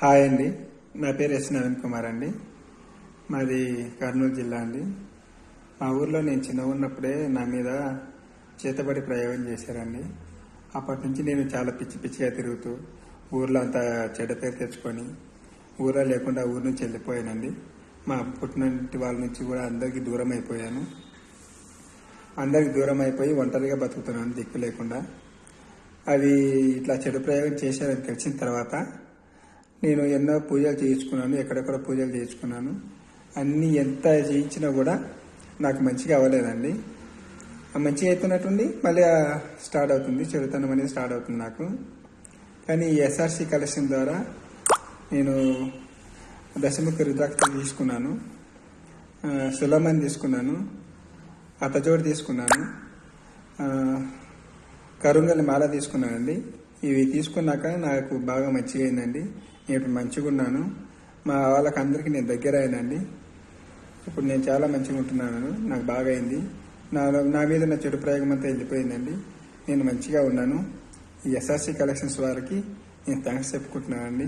Hi అండి, నా పేరు ఎస్ నవీన్ కుమార్ అండి. మాది కర్నూలు జిల్లా అండి. మా ఊర్లో నేను చిన్నగా ఉన్నప్పుడే నా మీద చేతబడి ప్రయోగం చేశారండి. అప్పటి నుంచి నేను చాలా పిచ్చిగా తిరుగుతూ ఊర్లో అంతా చెడ్డ పేరు తెచ్చుకొని ఊర్లో లేకుండా ఊరు నుంచి వెళ్ళిపోయానండి. మా పుట్టినంటి వాళ్ళ నుంచి కూడా అందరికీ దూరం అయిపోయాను. అందరికి దూరం అయిపోయి ఒంటరిగా బతుకుతున్నాను, దిక్కు లేకుండా. అవి ఇట్లా చెడు ప్రయోగం చేశారని తెలిసిన తర్వాత నేను ఎన్నో పూజలు చేయించుకున్నాను, ఎక్కడెక్కడ పూజలు చేయించుకున్నాను. అన్నీ ఎంత చేయించినా కూడా నాకు మంచిగా అవ్వలేదండి. మంచిగా అవుతున్నట్టుండి మళ్ళీ స్టార్ట్ అవుతుంది, చెడుతనం అనేది స్టార్ట్ అవుతుంది నాకు. కానీ ఈ ఎస్ఆర్సి కలెక్షన్ ద్వారా నేను దశముఖ రుద్రాక్ష తీసుకున్నాను, సులమని తీసుకున్నాను, అతజోడు తీసుకున్నాను, కరుంగలి మాల తీసుకున్నానండి. ఇవి తీసుకున్నాక నాకు బాగా మంచిగా అయిందండి. నేను ఇప్పుడు మంచిగా ఉన్నాను. మా వాళ్ళకి అందరికీ నేను దగ్గర అయినండి. ఇప్పుడు నేను చాలా మంచిగా ఉంటున్నాను, నాకు బాగా అయింది. నా మీద నా చెడు ప్రయోగం అంతా వెళ్ళిపోయిందండి. నేను మంచిగా ఉన్నాను. ఈ ఎస్ఆర్సి కలెక్షన్స్ వారికి నేను థ్యాంక్స్ చెప్పుకుంటున్నానండి.